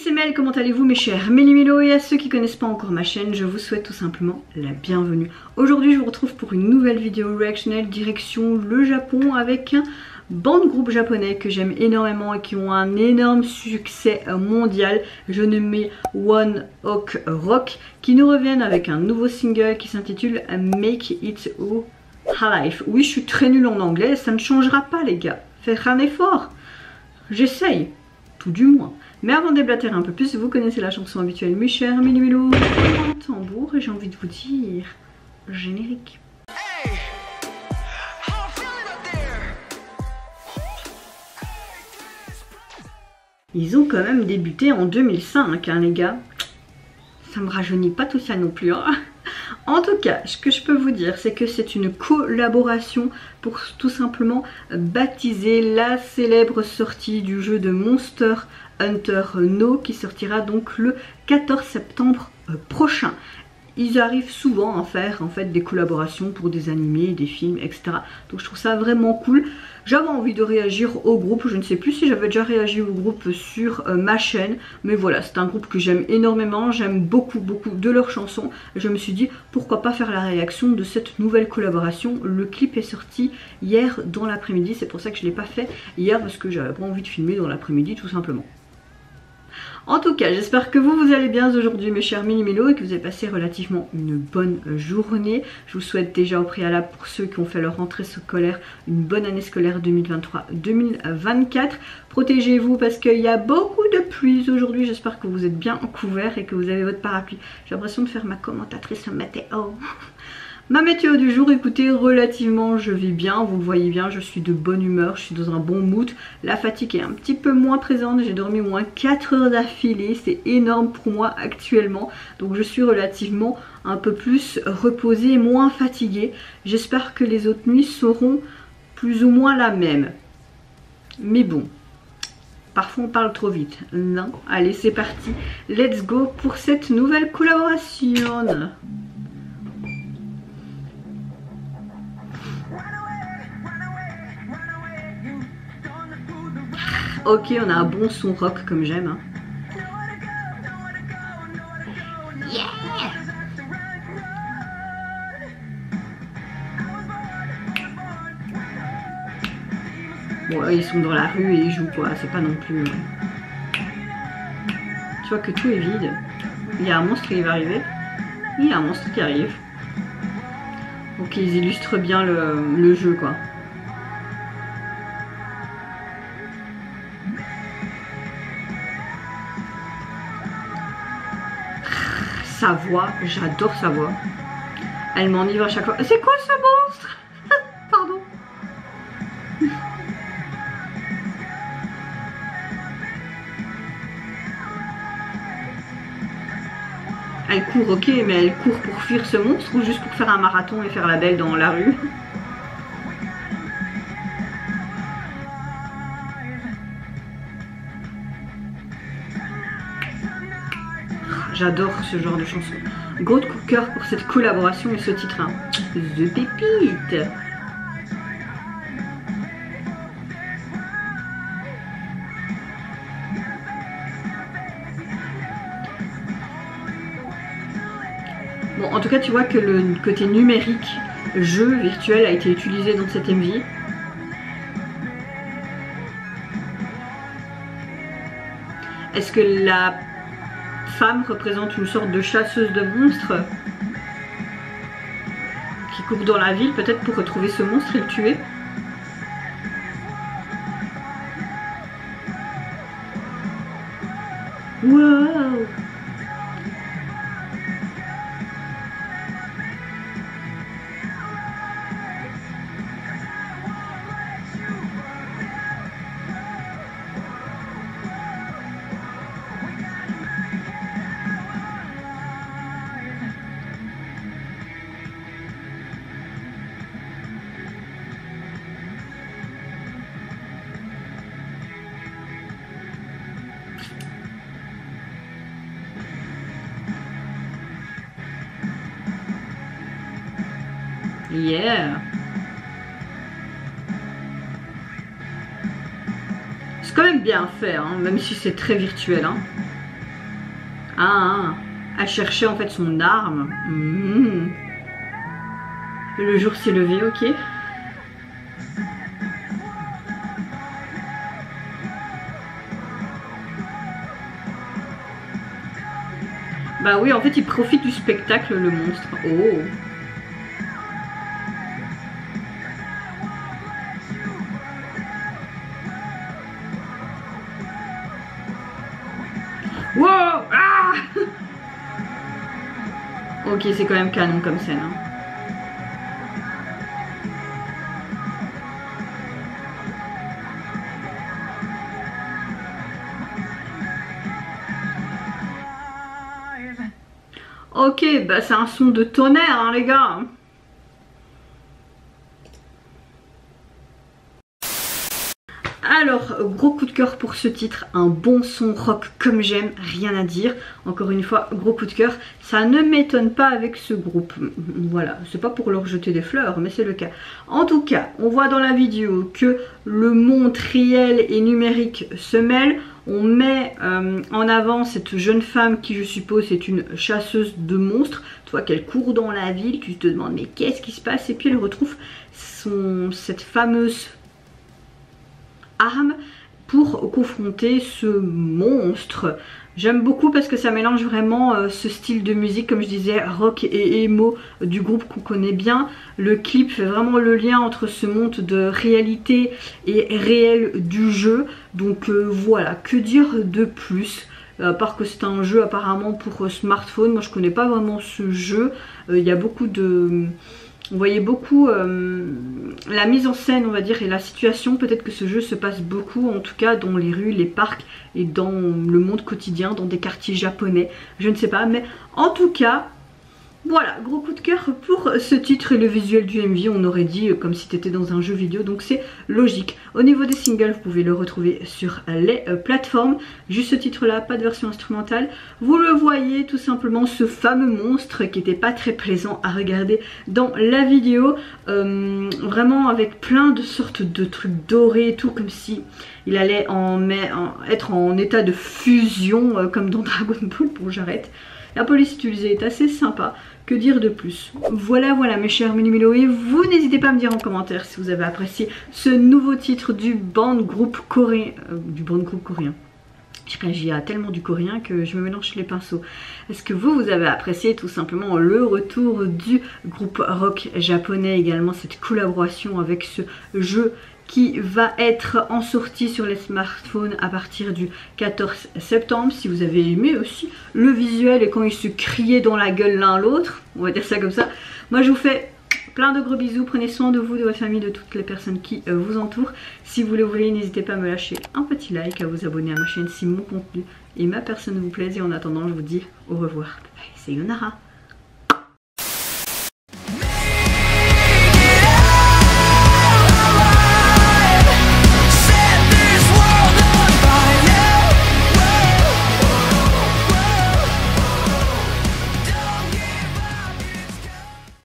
c'est Mel, comment allez-vous mes chers Méli-Mélo, et à ceux qui connaissent pas encore ma chaîne, je vous souhaite tout simplement la bienvenue. Aujourd'hui je vous retrouve pour une nouvelle vidéo reactionnelle direction le Japon avec un band groupe japonais que j'aime énormément et qui ont un énorme succès mondial. Je nomme One Ok Rock, qui nous reviennent avec un nouveau single qui s'intitule Make It ou Alive. Oui, je suis très nulle en anglais, ça ne changera pas les gars, faites un effort, j'essaye, tout du moins. Mais avant de déblatérer un peu plus, vous connaissez la chanson habituelle, mes chers Méli-Mélo, un tambour, et j'ai envie de vous dire générique. Ils ont quand même débuté en 2005, hein, les gars. Ça me rajeunit pas tout ça non plus, hein. En tout cas, ce que je peux vous dire, c'est que c'est une collaboration pour tout simplement baptiser la célèbre sortie du jeu de Monster Hunter No, qui sortira donc le 14 septembre prochain. Ils arrivent souvent à faire en fait des collaborations pour des animés, des films, etc. Donc je trouve ça vraiment cool. J'avais envie de réagir au groupe, je ne sais plus si j'avais déjà réagi au groupe sur ma chaîne, mais voilà, c'est un groupe que j'aime énormément, j'aime beaucoup de leurs chansons. Je me suis dit pourquoi pas faire la réaction de cette nouvelle collaboration. Le clip est sorti hier dans l'après-midi, c'est pour ça que je ne l'ai pas fait hier parce que j'avais pas envie de filmer dans l'après-midi tout simplement. En tout cas, j'espère que vous allez bien aujourd'hui mes chers Méli-Mélo et que vous avez passé relativement une bonne journée. Je vous souhaite déjà au préalable, pour ceux qui ont fait leur rentrée scolaire, une bonne année scolaire 2023-2024. Protégez-vous parce qu'il y a beaucoup de pluie aujourd'hui. J'espère que vous êtes bien couverts et que vous avez votre parapluie. J'ai l'impression de faire ma commentatrice météo. Ma météo du jour, écoutez, relativement je vais bien, vous le voyez bien, je suis de bonne humeur, je suis dans un bon mood. La fatigue est un petit peu moins présente, j'ai dormi au moins 4 heures d'affilée, c'est énorme pour moi actuellement. Donc je suis relativement un peu plus reposée, moins fatiguée. J'espère que les autres nuits seront plus ou moins la même. Mais bon, parfois on parle trop vite. Non, allez c'est parti, let's go pour cette nouvelle collaboration. Ok, on a un bon son rock comme j'aime. Hein. Yeah! Bon, ils sont dans la rue et ils jouent quoi, c'est pas non plus... Tu vois que tout est vide. Il y a un monstre qui va arriver. Il y a un monstre qui arrive. Ok, ils illustrent bien le jeu quoi. Sa voix, j'adore sa voix. Elle m'enivre à chaque fois. C'est quoi ce monstre? Pardon. Elle court, ok, mais elle court pour fuir ce monstre ou juste pour faire un marathon et faire la belle dans la rue? J'adore ce genre de chanson. Gros coup de cœur pour cette collaboration et ce titre. Hein. The Pépite. Bon, en tout cas, tu vois que le côté numérique, jeu virtuel, a été utilisé dans cette MV. Est-ce que la femme représente une sorte de chasseuse de monstres qui court dans la ville peut-être pour retrouver ce monstre et le tuer? Wow! Yeah! C'est quand même bien fait, hein, même si c'est très virtuel. Hein. Ah, à chercher en fait son arme. Le jour s'est levé, ok. Bah oui, en fait, il profite du spectacle, le monstre. Oh. Wow. Ah. Ok, c'est quand même canon comme scène. Hein. Ok, bah c'est un son de tonnerre, hein, les gars. Alors, gros coup de cœur pour ce titre, un bon son rock comme j'aime, rien à dire. Encore une fois, gros coup de cœur. Ça ne m'étonne pas avec ce groupe. Voilà, c'est pas pour leur jeter des fleurs, mais c'est le cas. En tout cas, on voit dans la vidéo que le monde réel et numérique se mêlent. On met en avant cette jeune femme qui, je suppose, est une chasseuse de monstres. Tu vois qu'elle court dans la ville, tu te demandes mais qu'est-ce qui se passe? Et puis elle retrouve cette fameuse arme pour confronter ce monstre. J'aime beaucoup parce que ça mélange vraiment ce style de musique, comme je disais, rock et emo du groupe qu'on connaît bien. Le clip fait vraiment le lien entre ce monde de réalité et réel du jeu. Donc voilà, que dire de plus? À part que c'est un jeu apparemment pour smartphone. Moi je connais pas vraiment ce jeu. Il y a beaucoup de... Vous voyez beaucoup la mise en scène, on va dire, et la situation. Peut-être que ce jeu se passe beaucoup, en tout cas, dans les rues, les parcs et dans le monde quotidien, dans des quartiers japonais. Je ne sais pas, mais en tout cas, voilà, gros coup de cœur pour ce titre et le visuel du MV. On aurait dit comme si t'étais dans un jeu vidéo, donc c'est logique. Au niveau des singles, vous pouvez le retrouver sur les plateformes. Juste ce titre là, pas de version instrumentale. Vous le voyez, tout simplement ce fameux monstre qui était pas très plaisant à regarder dans la vidéo. Vraiment avec plein de sortes de trucs dorés et tout, comme si il allait être en état de fusion comme dans Dragon Ball. Bon, j'arrête. La police utilisée est assez sympa, que dire de plus? Voilà mes chers mini-miloïs, vous n'hésitez pas à me dire en commentaire si vous avez apprécié ce nouveau titre du groupe coréen. Je réagis à tellement du coréen que je me mélange les pinceaux. Est-ce que vous avez apprécié tout simplement le retour du groupe rock japonais, également cette collaboration avec ce jeu qui va être en sortie sur les smartphones à partir du 14 septembre. Si vous avez aimé aussi le visuel et quand ils se criaient dans la gueule l'un l'autre, on va dire ça comme ça. Moi je vous fais plein de gros bisous, prenez soin de vous, de votre famille, de toutes les personnes qui vous entourent. Si vous le voulez, n'hésitez pas à me lâcher un petit like, à vous abonner à ma chaîne si mon contenu et ma personne vous plaisent. Et en attendant, je vous dis au revoir. Bye, c'est Yonara.